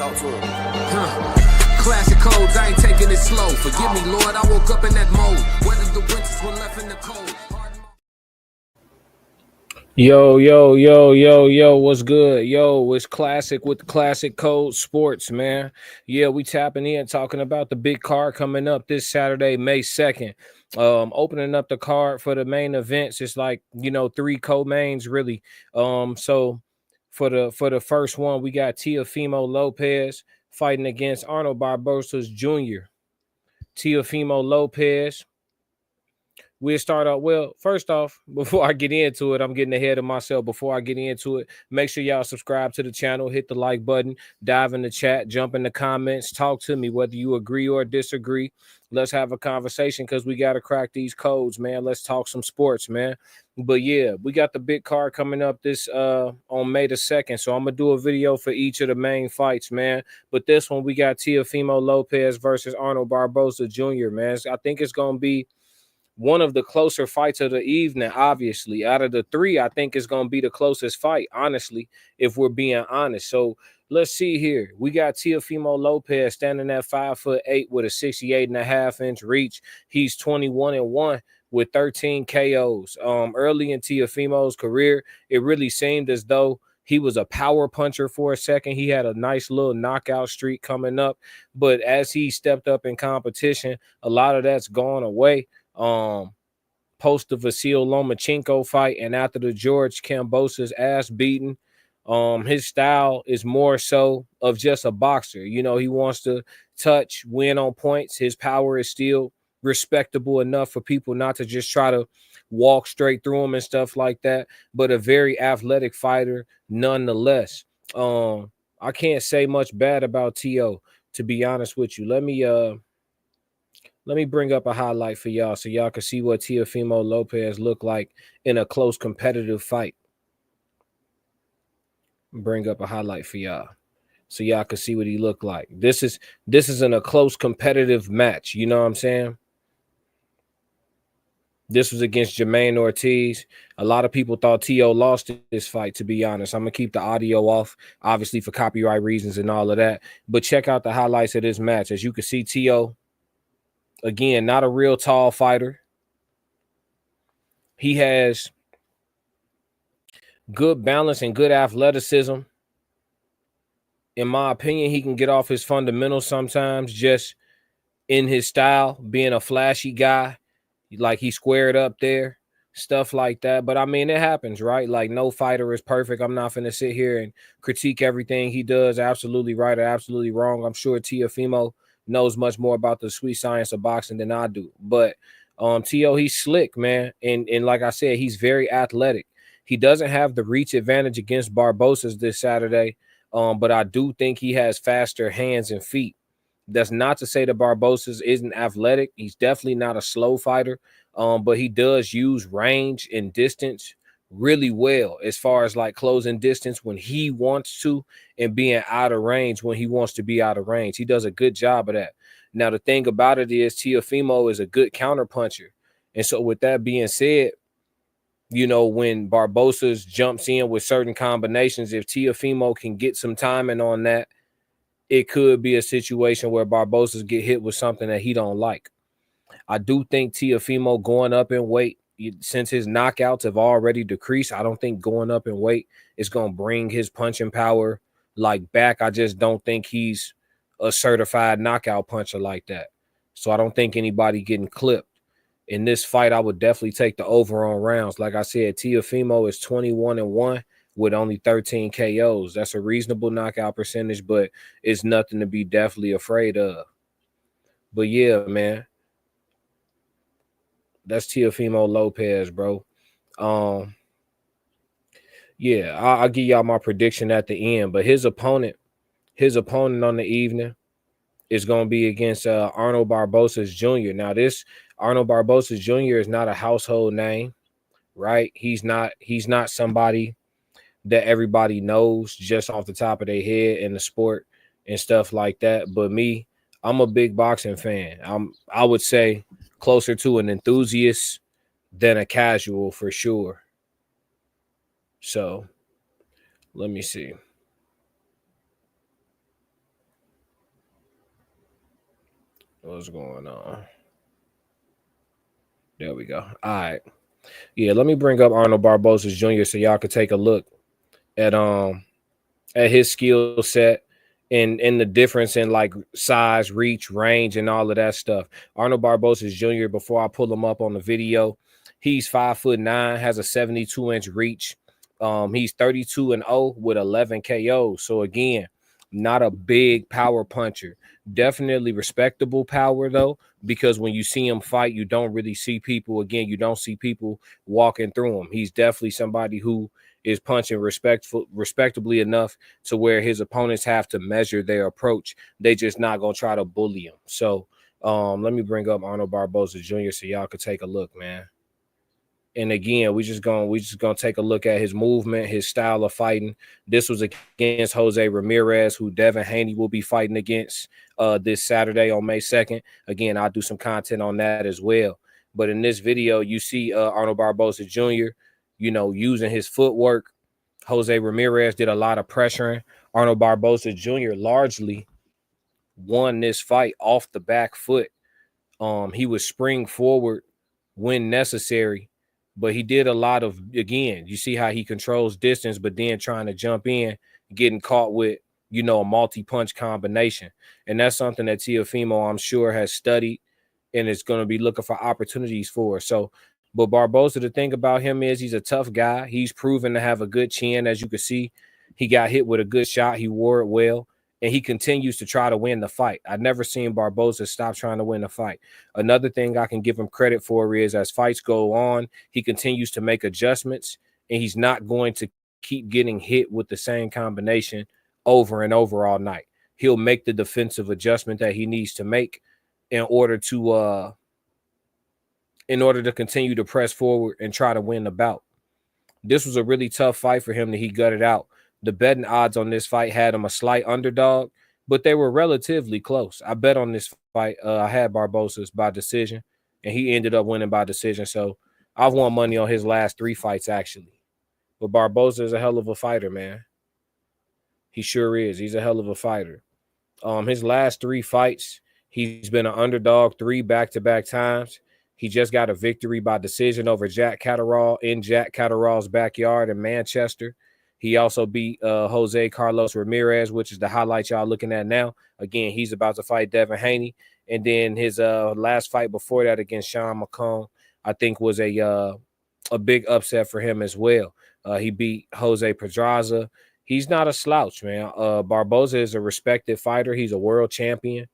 Talk to him. Classic codes, I ain't taking it slow. Forgive me, Lord, I woke up in that mode. Whether the winters were left in the cold. Yo, what's good? Yo, it's Classic with the Classic Code Sports, man. Yeah, we tapping in, talking about the big card coming up this Saturday, May 2nd. Opening up the card for the main events. It's like, 3 co-mains, really. So for the first one, we got Teofimo Lopez fighting against Arnold Barboza Jr. Teofimo Lopez. We'll start out. Well, first off, before I get into it, I'm getting ahead of myself. Before I get into it, make sure y'all subscribe to the channel, hit the like button, dive in the chat, jump in the comments, talk to me whether you agree or disagree. Let's have a conversation because we got to crack these codes, man. Let's talk some sports, man. But yeah, we got the big card coming up this on May the 2nd. So I'm gonna do a video for each of the main fights, man. But this one we got Teofimo Lopez versus Arnold Barboza Jr., man. I think it's gonna be one of the closer fights of the evening. Obviously, out of the 3, I think it's going to be the closest fight, honestly, if we're being honest. So let's see here. We got Teofimo Lopez standing at 5'8" with a 68.5-inch reach. He's 21-1 with 13 KOs. Early in Teofimo's career, it really seemed as though he was a power puncher for a second. He had a nice little knockout streak coming up, but as he stepped up in competition, a lot of that's gone away. Post the Vasil Lomachenko fight and after the George Kambosos ass beating, his style is more so of just a boxer. He wants to touch, win on points. His power is still respectable enough for people not to just try to walk straight through him and stuff like that, but a very athletic fighter nonetheless. I can't say much bad about T.O., to be honest with you. Let me bring up a highlight for y'all so y'all can see what Teofimo Lopez looked like in a close competitive fight. Bring up a highlight for y'all so y'all can see what he looked like. This is in a close competitive match. You know what I'm saying? This was against Jermaine Ortiz. A lot of people thought T.O. lost this fight, to be honest. I'm going to keep the audio off, obviously, for copyright reasons and all of that. But check out the highlights of this match. As you can see, T.O., again, not a real tall fighter. He has good balance and good athleticism. In my opinion, he can get off his fundamentals sometimes just in his style, being a flashy guy, like he squared up there, stuff like that. But I mean, it happens, right? Like no fighter is perfect. I'm not going to sit here and critique everything he does, absolutely right or absolutely wrong. I'm sure Teofimo knows much more about the sweet science of boxing than I do. But T.O., he's slick, man. And like I said, he's very athletic. He doesn't have the reach advantage against Barboza's this Saturday, but I do think he has faster hands and feet. That's not to say that Barboza's isn't athletic. He's definitely not a slow fighter, but he does use range and distance really well as far as like closing distance when he wants to and being out of range when he wants to be out of range. He does a good job of that. Now, the thing about it is Teofimo is a good counterpuncher. And so with that being said, when Barboza jumps in with certain combinations, if Teofimo can get some timing on that, it could be a situation where Barboza get hit with something that he don't like. I do think Teofimo going up in weight, since his knockouts have already decreased, I don't think going up in weight is going to bring his punching power like back. I just don't think he's a certified knockout puncher like that. So I don't think anybody getting clipped. In this fight, I would definitely take the over on rounds. Like I said, Teofimo is 21-1 with only 13 KOs. That's a reasonable knockout percentage, but it's nothing to be definitely afraid of. But yeah, man, that's Teofimo Lopez, bro. Yeah, I'll give y'all my prediction at the end. But his opponent on the evening is going to be against Arnold Barboza Jr. Now, this Arnold Barboza Jr. is not a household name, right? He's not somebody that everybody knows just off the top of their head in the sport and stuff like that. But me, I'm a big boxing fan. I would say closer to an enthusiast than a casual for sure. So let me see. What's going on? There we go. All right. Yeah, let me bring up Arnold Barboza Jr. so y'all could take a look at his skill set and the difference in like size, reach, range, and all of that stuff. Arnold Barboza Jr., before I pull him up on the video, he's 5'9", has a 72-inch reach. He's 32-0 with 11 KOs. So again, not a big power puncher. Definitely respectable power though, because when you see him fight, you don't really see people. Again, you don't see people walking through him. He's definitely somebody who is punching respectably enough to where his opponents have to measure their approach. They just not gonna try to bully him. So let me bring up Arnold Barboza Jr. so y'all could take a look, man. And again, we just gonna take a look at his movement, his style of fighting. This was against Jose Ramirez, who Devin Haney will be fighting against this Saturday on May 2nd. Again, I'll do some content on that as well. But in this video, you see Arnold Barboza Jr., using his footwork. Jose Ramirez did a lot of pressuring. Arnold Barboza Jr. largely won this fight off the back foot. He would spring forward when necessary, but he did a lot of, again, you see how he controls distance, but then trying to jump in, getting caught with, a multi-punch combination. And that's something that Teofimo, I'm sure, has studied and is going to be looking for opportunities for. So, but Barboza, the thing about him is he's a tough guy. He's proven to have a good chin, as you can see. He got hit with a good shot. He wore it well, and he continues to try to win the fight. I've never seen Barboza stop trying to win the fight. Another thing I can give him credit for is as fights go on, he continues to make adjustments, and he's not going to keep getting hit with the same combination over and over all night. He'll make the defensive adjustment that he needs to make in order to continue to press forward and try to win the bout. This was a really tough fight for him that he gutted out. The betting odds on this fight had him a slight underdog, but they were relatively close. I bet on this fight. I had Barboza's by decision, and he ended up winning by decision. So I've won money on his last 3 fights, actually. But Barboza is a hell of a fighter, man. He sure is. He's a hell of a fighter. His last 3 fights, he's been an underdog 3 back-to-back times. He just got a victory by decision over Jack Catterall in Jack Catterall's backyard in Manchester. He also beat Jose Carlos Ramirez, which is the highlight y'all looking at now. Again, he's about to fight Devin Haney. And then his last fight before that against Sean McComb, I think was a big upset for him as well. He beat Jose Pedraza. He's not a slouch, man. Barboza is a respected fighter. He's a world champion.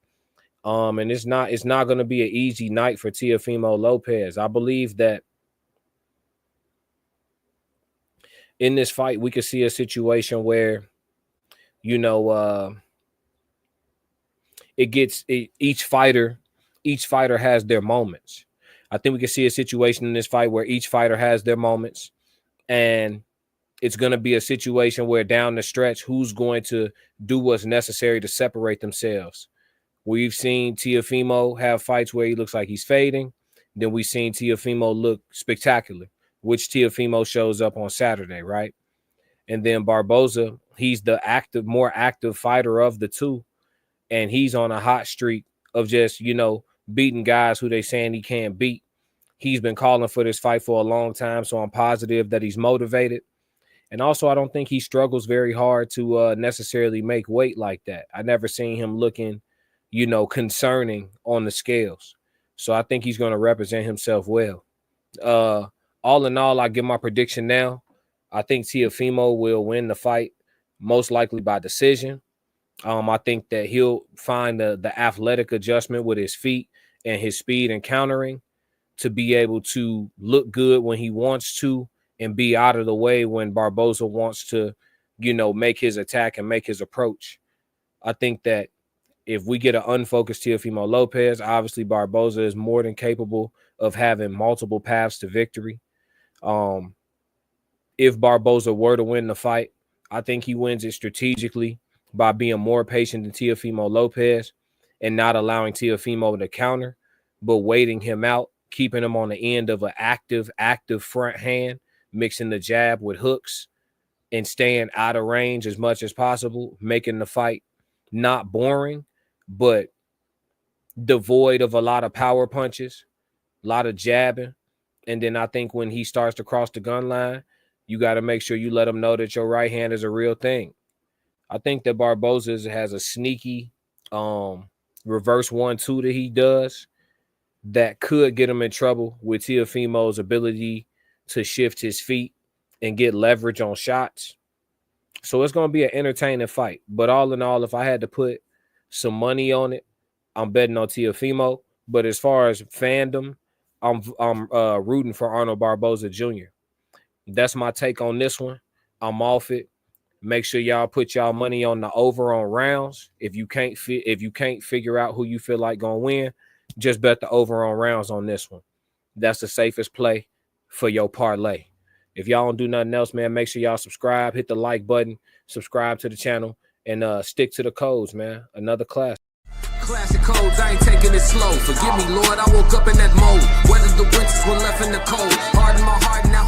And it's not going to be an easy night for Teofimo Lopez. I believe that in this fight, we could see a situation where, each fighter has their moments. I think we can see a situation in this fight where each fighter has their moments, and it's going to be a situation where down the stretch, who's going to do what's necessary to separate themselves. We've seen Teofimo have fights where he looks like he's fading. Then we've seen Teofimo look spectacular, which Teofimo shows up on Saturday, right? And then Barboza, he's the more active fighter of the two. And he's on a hot streak of just, beating guys who they saying he can't beat. He's been calling for this fight for a long time, so I'm positive that he's motivated. And also, I don't think he struggles very hard to necessarily make weight like that. I never seen him looking concerning on the scales. So I think he's going to represent himself well. All in all, I give my prediction now. I think Teofimo will win the fight, most likely by decision. I think that he'll find the athletic adjustment with his feet and his speed and countering to be able to look good when he wants to and be out of the way when Barboza wants to, make his attack and make his approach. I think that if we get an unfocused Teofimo Lopez, obviously Barboza is more than capable of having multiple paths to victory. If Barboza were to win the fight, I think he wins it strategically by being more patient than Teofimo Lopez and not allowing Teofimo to counter, but waiting him out, keeping him on the end of an active front hand, mixing the jab with hooks and staying out of range as much as possible, making the fight not boring, but, devoid of a lot of power punches, a lot of jabbing. And then I think when he starts to cross the gun line, you got to make sure you let him know that your right hand is a real thing. I think that Barboza has a sneaky reverse 1-2 that he does that could get him in trouble with Teofimo's ability to shift his feet and get leverage on shots. So it's going to be an entertaining fight. But all in all, if I had to put some money on it, I'm betting on Teofimo. But as far as fandom, I'm rooting for Arnold Barboza Jr. That's my take on this one. I'm off it. Make sure y'all put y'all money on the over on rounds. If you can't figure out who you feel like gonna win, just bet the over on rounds on this one. That's the safest play for your parlay. If y'all don't do nothing else, man, make sure y'all subscribe, hit the like button, subscribe to the channel, and stick to the codes, man. Another class. Classic codes, I ain't taking it slow. Forgive me, Lord, I woke up in that mode. Weathered the winters when left in the cold. Hardened my heart, now